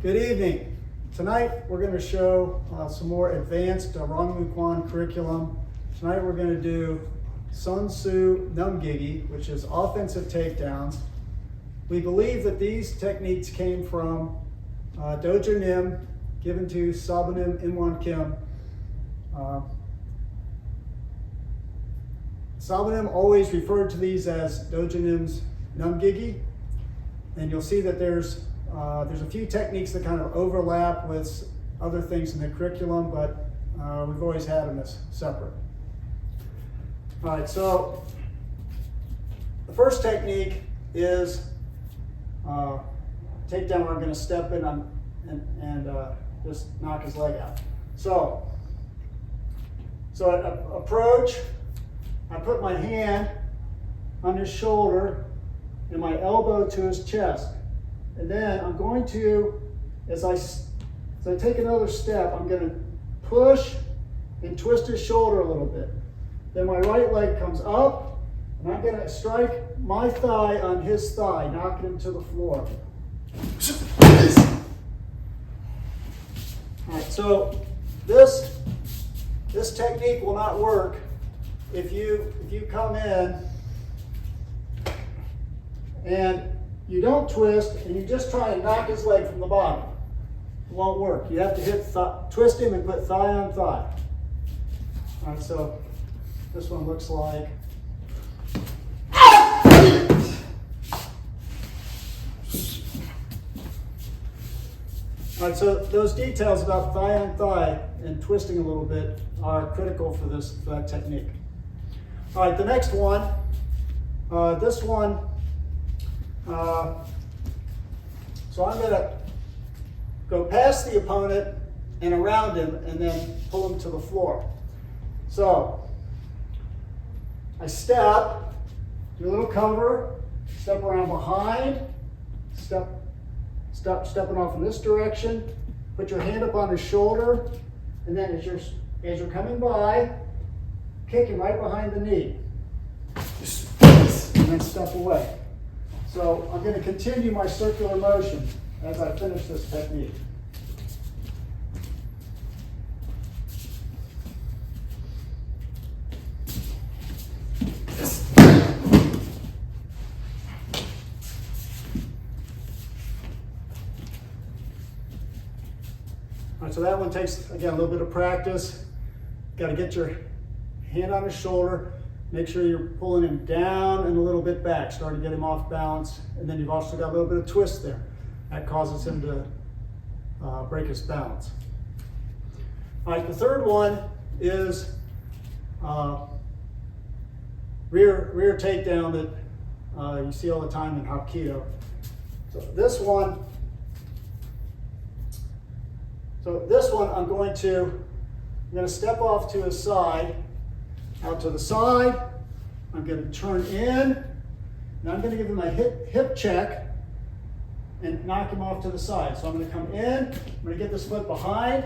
Good evening. Tonight we're going to show some more advanced Ryong Moo Kwan curriculum. Tonight we're going to do Dojunim Numgigi, which is offensive takedowns. We believe that these techniques came from Dojunim, given to Dojunim Numgigi. Dojunim always referred to these as Dojunim Numgigi, and you'll see that there's a few techniques that kind of overlap with other things in the curriculum, but we've always had them as separate. All right, so the first technique is takedown where I'm going to step in and just knock his leg out. So I approach, I put my hand on his shoulder and my elbow to his chest. And then I'm going to, as I take another step, I'm going to push and twist his shoulder a little bit. Then my right leg comes up, and I'm going to strike my thigh on his thigh, knocking him to the floor. All right, so this technique will not work if you come in and you don't twist and you just try and knock his leg from the bottom. It won't work. You have to twist him and put thigh on thigh. All right, so this one looks like. All right, so those details about thigh on thigh and twisting a little bit are critical for that technique. All right, the next one, this one. So I'm going to go past the opponent and around him and then pull him to the floor. So I step, do a little cover, step around behind, stepping off in this direction, put your hand up on his shoulder, and then as you're coming by, kick him right behind the knee. And then step away. So I'm going to continue my circular motion as I finish this technique. All right, so that one takes, again, a little bit of practice. Got to get your hand on his shoulder. Make sure you're pulling him down and a little bit back, starting to get him off balance. And then you've also got a little bit of twist there. That causes him to break his balance. All right, the third one is rear takedown that you see all the time in Hapkido. So this one I'm going to step off to his side. Out to the side, I'm going to turn in, and I'm going to give him a hip check and knock him off to the side. So I'm going to come in, I'm going to get this foot behind.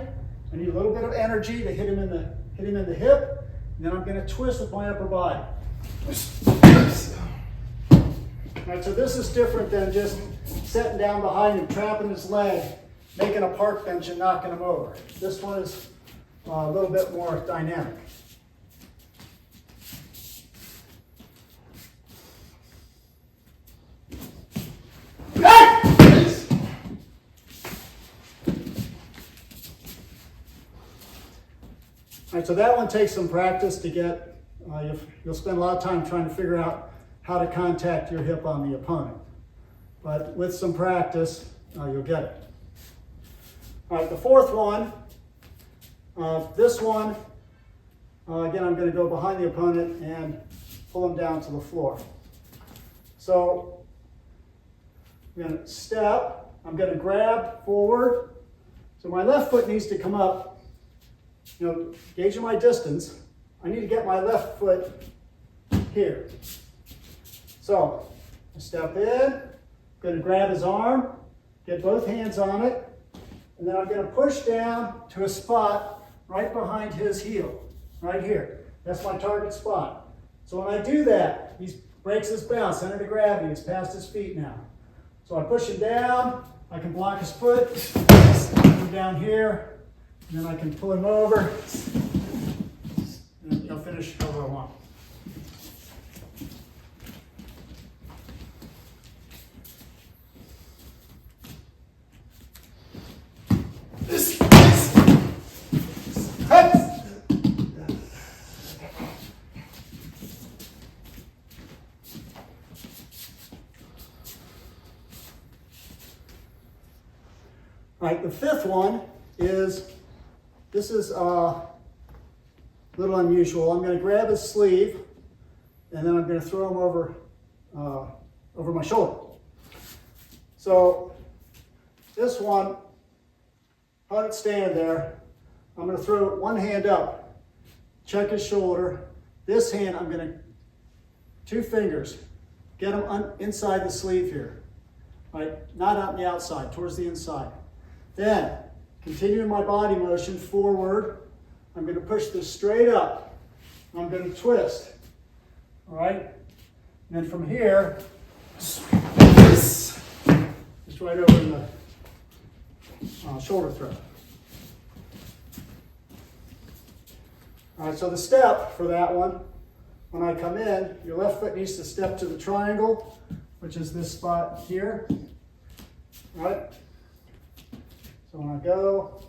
I need a little bit of energy to hit him in the hip, and then I'm going to twist with my upper body. All right, so this is different than just sitting down behind him, trapping his leg, making a park bench and knocking him over. This one is a little bit more dynamic. All right, so that one takes some practice to get. You'll spend a lot of time trying to figure out how to contact your hip on the opponent. But with some practice, you'll get it. All right, the fourth one, this one, again, I'm going to go behind the opponent and pull him down to the floor. So I'm going to step, I'm going to grab forward. So my left foot needs to come up. Gauging my distance, I need to get my left foot here. So I step in, I'm going to grab his arm, get both hands on it, and then I'm going to push down to a spot right behind his heel, right here. That's my target spot. So when I do that, he breaks his balance, center of gravity, he's past his feet now. So I push him down, I can block his foot, put him down here, and then I can pull him over, and he'll finish however I want. All right, the fifth one is, this is a little unusual. I'm going to grab his sleeve, and then I'm going to throw him over my shoulder. So this one, opponent standing there, I'm going to throw one hand up, check his shoulder. This hand, I'm going to, 2 fingers, get him inside the sleeve here, right? Not out on the outside, towards the inside. Then, continuing my body motion forward, I'm going to push this straight up. I'm going to twist, all right? And then from here, just right over in the shoulder throw. All right, so the step for that one, when I come in, your left foot needs to step to the triangle, which is this spot here, all right? So when I go,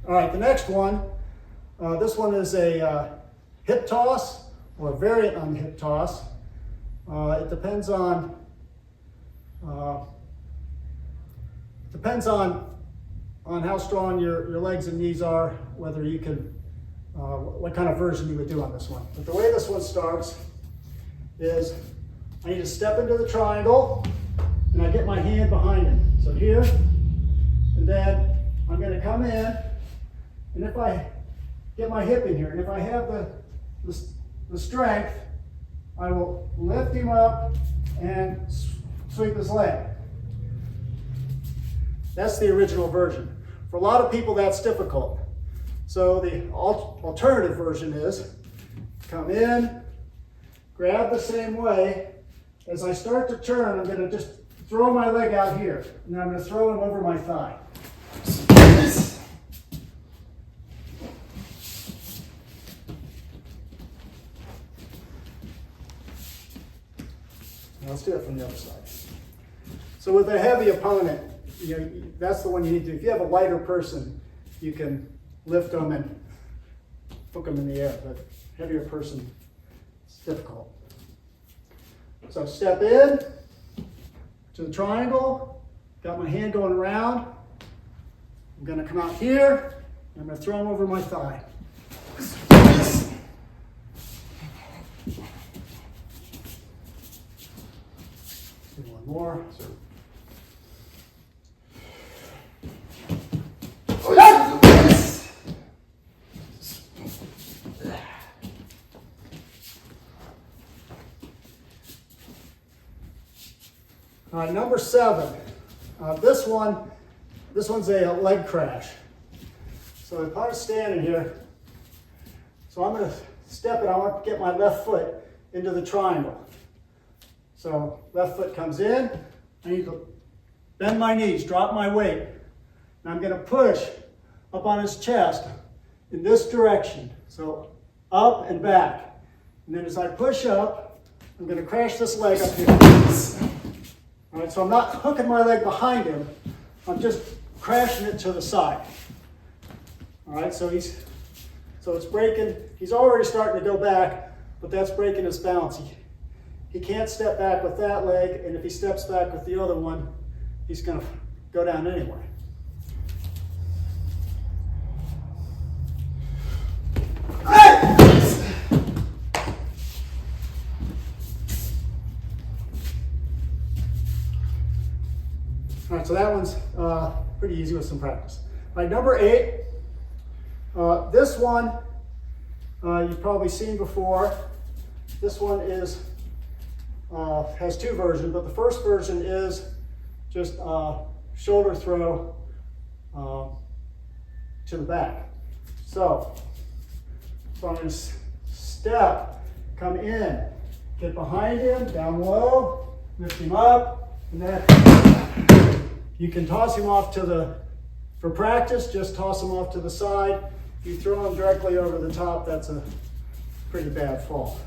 all right, the next one, this one is a hip toss, or a variant on the hip toss. It depends on how strong your legs and knees are, whether you can, what kind of version you would do on this one. But the way this one starts is I need to step into the triangle and I get my hand behind it. So here, and then I'm going to come in, and if I get my hip in here, and if I have the strength, I will lift him up and sweep his leg. That's the original version. For a lot of people, that's difficult. So the alternative version is come in, grab the same way. As I start to turn, I'm going to just throw my leg out here, and then I'm going to throw him over my thigh. Now let's do it from the other side. So with a heavy opponent, that's the one you need to do. If you have a lighter person, you can lift them and hook them in the air, but heavier person, it's difficult. So step in to the triangle, got my hand going around. I'm going to come out here, and I'm going to throw them over my thigh. Do one more. So. All right, number 7. This one's a leg crash. So the opponent's standing here. So I'm going to step it. I want to get my left foot into the triangle. So left foot comes in. I need to bend my knees, drop my weight. And I'm going to push up on his chest in this direction. So up and back. And then as I push up, I'm going to crash this leg up here. All right, so I'm not hooking my leg behind him. I'm just crashing it to the side. All right, so it's breaking. He's already starting to go back, but that's breaking his balance. He can't step back with that leg, and if he steps back with the other one, he's going to go down anyway. All right, so that one's pretty easy with some practice. All right, number 8. This one you've probably seen before. This one has 2 versions, but the first version is just shoulder throw to the back. So I'm going to step, come in, get behind him, down low, lift him up, and then you can toss him off to the, for practice, just toss him off to the side. If you throw him directly over the top, that's a pretty bad fall.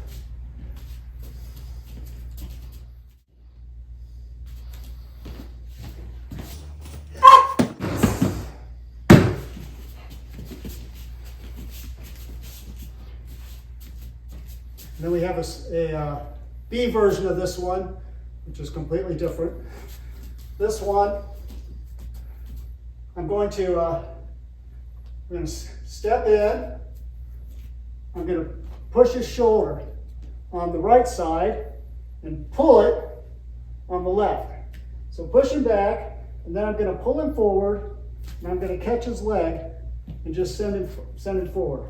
And then we have a B version of this one, which is completely different. This one, I'm going to step in. I'm going to push his shoulder on the right side and pull it on the left. So push him back, and then I'm going to pull him forward, and I'm going to catch his leg and just send him forward.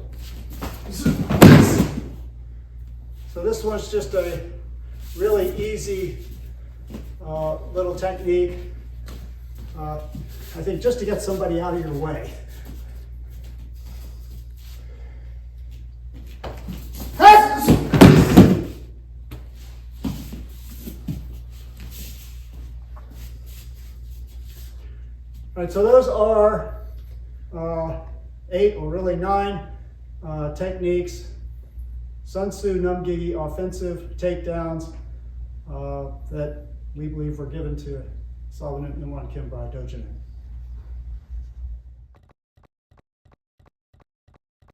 So this one's just a really easy little technique, I think just to get somebody out of your way. All right, so those are 8 or really 9 techniques. Dojunim Numgigi offensive takedowns that we believe were given to Dojunim Numgigi by Dojunim.